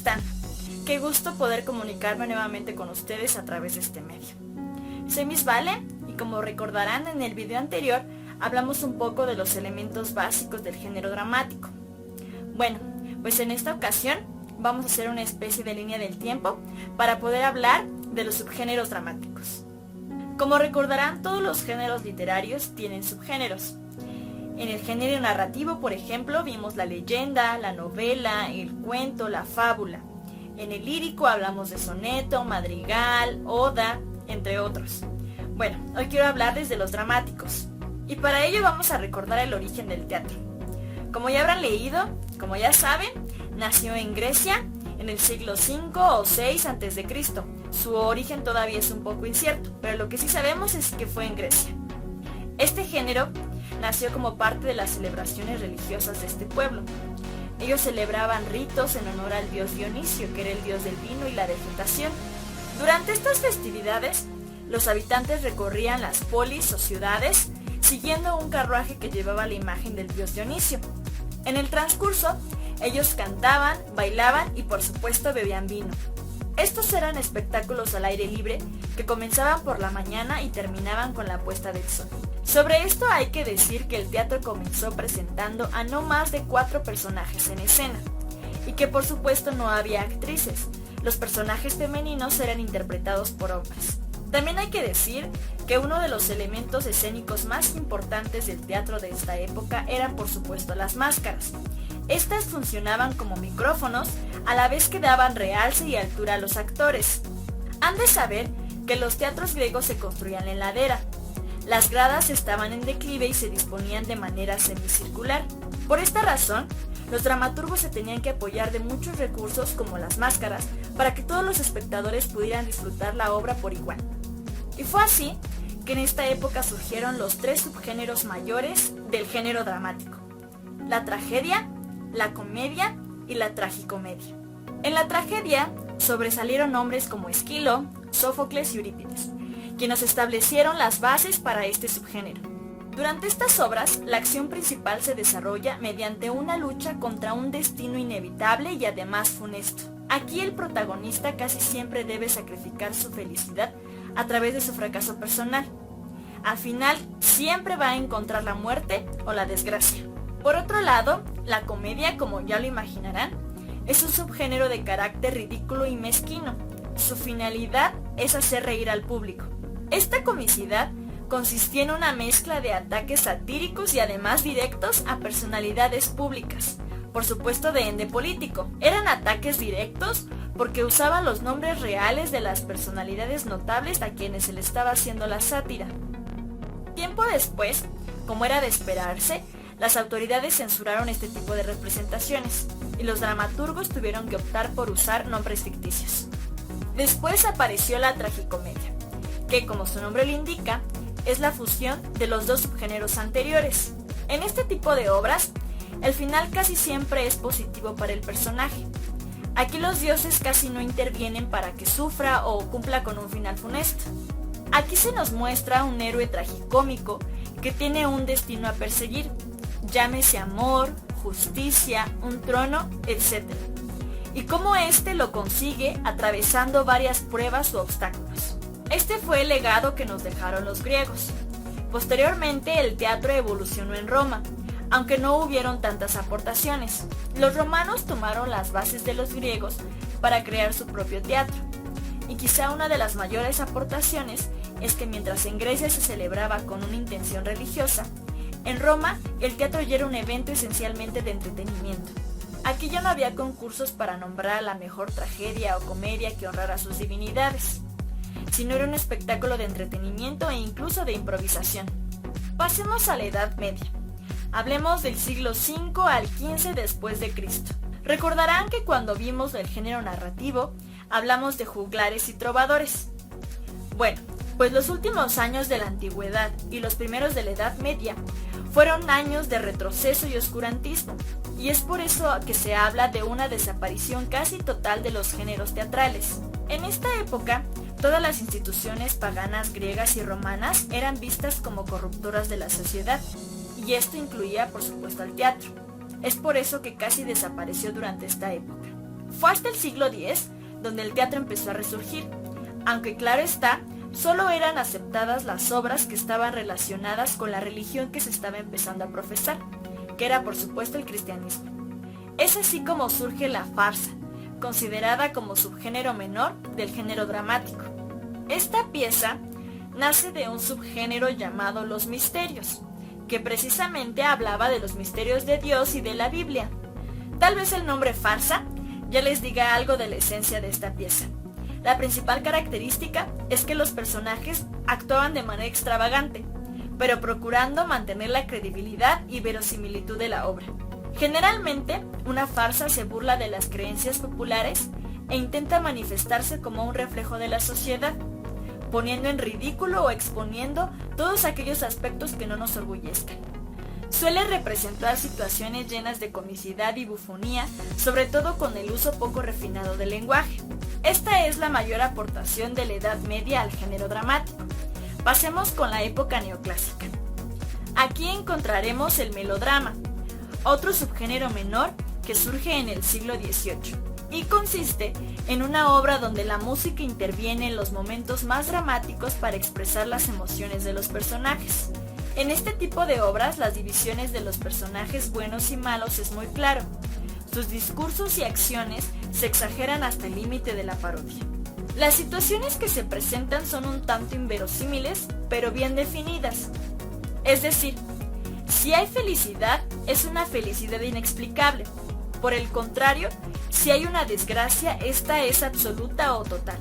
están? Qué gusto poder comunicarme nuevamente con ustedes a través de este medio. Soy Miss Vale y como recordarán en el video anterior hablamos un poco de los elementos básicos del género dramático. Bueno, pues en esta ocasión vamos a hacer una especie de línea del tiempo para poder hablar de los subgéneros dramáticos. Como recordarán, todos los géneros literarios tienen subgéneros. En el género narrativo, por ejemplo, vimos la leyenda, la novela, el cuento, la fábula. En el lírico hablamos de soneto, madrigal, oda, entre otros. Bueno, hoy quiero hablarles de los dramáticos. Y para ello vamos a recordar el origen del teatro. Como ya habrán leído, como ya saben, nació en Grecia en el siglo V o VI a.C. Su origen todavía es un poco incierto, pero lo que sí sabemos es que fue en Grecia. Este género nació como parte de las celebraciones religiosas de este pueblo. Ellos celebraban ritos en honor al dios Dionisio, que era el dios del vino y la vegetación. Durante estas festividades, los habitantes recorrían las polis o ciudades siguiendo un carruaje que llevaba la imagen del dios Dionisio. En el transcurso, ellos cantaban, bailaban y por supuesto bebían vino. Estos eran espectáculos al aire libre que comenzaban por la mañana y terminaban con la puesta del sol. Sobre esto hay que decir que el teatro comenzó presentando a no más de 4 personajes en escena, y que por supuesto no había actrices. Los personajes femeninos eran interpretados por hombres. También hay que decir que uno de los elementos escénicos más importantes del teatro de esta época eran por supuesto las máscaras. Estas funcionaban como micrófonos a la vez que daban realce y altura a los actores. Han de saber que los teatros griegos se construían en ladera. Las gradas estaban en declive y se disponían de manera semicircular. Por esta razón, los dramaturgos se tenían que apoyar de muchos recursos como las máscaras para que todos los espectadores pudieran disfrutar la obra por igual. Y fue así que en esta época surgieron los 3 subgéneros mayores del género dramático: la tragedia, la comedia y la tragicomedia. En la tragedia sobresalieron hombres como Esquilo, Sófocles y Eurípides, quienes establecieron las bases para este subgénero. Durante estas obras, la acción principal se desarrolla mediante una lucha contra un destino inevitable y además funesto. Aquí el protagonista casi siempre debe sacrificar su felicidad a través de su fracaso personal. Al final, siempre va a encontrar la muerte o la desgracia. Por otro lado, la comedia, como ya lo imaginarán, es un subgénero de carácter ridículo y mezquino. Su finalidad es hacer reír al público. Esta comicidad consistía en una mezcla de ataques satíricos y además directos a personalidades públicas, por supuesto de ende político. Eran ataques directos porque usaban los nombres reales de las personalidades notables a quienes se le estaba haciendo la sátira. Tiempo después, como era de esperarse, las autoridades censuraron este tipo de representaciones y los dramaturgos tuvieron que optar por usar nombres ficticios. Después apareció la tragicomedia, que como su nombre lo indica, es la fusión de los 2 subgéneros anteriores. En este tipo de obras, el final casi siempre es positivo para el personaje. Aquí los dioses casi no intervienen para que sufra o cumpla con un final funesto. Aquí se nos muestra un héroe tragicómico que tiene un destino a perseguir, llámese amor, justicia, un trono, etc. Y cómo éste lo consigue atravesando varias pruebas u obstáculos. Este fue el legado que nos dejaron los griegos. Posteriormente el teatro evolucionó en Roma, aunque no hubieron tantas aportaciones. Los romanos tomaron las bases de los griegos para crear su propio teatro. Y quizá una de las mayores aportaciones es que mientras en Grecia se celebraba con una intención religiosa, en Roma el teatro ya era un evento esencialmente de entretenimiento. Aquí ya no había concursos para nombrar a la mejor tragedia o comedia que honrara a sus divinidades, sino era un espectáculo de entretenimiento e incluso de improvisación. Pasemos a la Edad Media. Hablemos del siglo V al XV después de Cristo. Recordarán que cuando vimos el género narrativo, hablamos de juglares y trovadores. Bueno, pues los últimos años de la antigüedad y los primeros de la Edad Media fueron años de retroceso y oscurantismo, y es por eso que se habla de una desaparición casi total de los géneros teatrales. En esta época, todas las instituciones paganas griegas y romanas eran vistas como corruptoras de la sociedad, y esto incluía por supuesto al teatro. Es por eso que casi desapareció durante esta época. Fue hasta el siglo X donde el teatro empezó a resurgir, aunque claro está, solo eran aceptadas las obras que estaban relacionadas con la religión que se estaba empezando a profesar, que era por supuesto el cristianismo. Es así como surge la farsa, considerada como subgénero menor del género dramático. Esta pieza nace de un subgénero llamado los misterios, que precisamente hablaba de los misterios de Dios y de la Biblia. Tal vez el nombre farsa ya les diga algo de la esencia de esta pieza. La principal característica es que los personajes actuaban de manera extravagante, pero procurando mantener la credibilidad y verosimilitud de la obra. Generalmente, una farsa se burla de las creencias populares e intenta manifestarse como un reflejo de la sociedad, poniendo en ridículo o exponiendo todos aquellos aspectos que no nos orgullezcan. Suele representar situaciones llenas de comicidad y bufonía, sobre todo con el uso poco refinado del lenguaje. Esta es la mayor aportación de la Edad Media al género dramático. Pasemos con la época neoclásica. Aquí encontraremos el melodrama, otro subgénero menor que surge en el siglo XVIII, y consiste en una obra donde la música interviene en los momentos más dramáticos para expresar las emociones de los personajes. En este tipo de obras, las divisiones de los personajes buenos y malos es muy claro. Sus discursos y acciones se exageran hasta el límite de la parodia. Las situaciones que se presentan son un tanto inverosímiles, pero bien definidas. Es decir, si hay felicidad, es una felicidad inexplicable. Por el contrario, si hay una desgracia, esta es absoluta o total.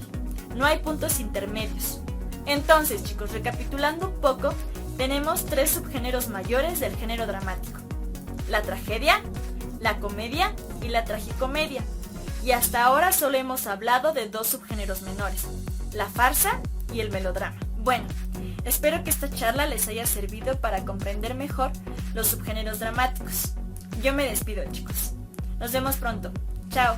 No hay puntos intermedios. Entonces, chicos, recapitulando un poco, tenemos tres subgéneros mayores del género dramático: la tragedia, la comedia y la tragicomedia. Y hasta ahora solo hemos hablado de dos subgéneros menores, la farsa y el melodrama. Bueno, espero que esta charla les haya servido para comprender mejor los subgéneros dramáticos. Yo me despido, chicos. Nos vemos pronto. Chao.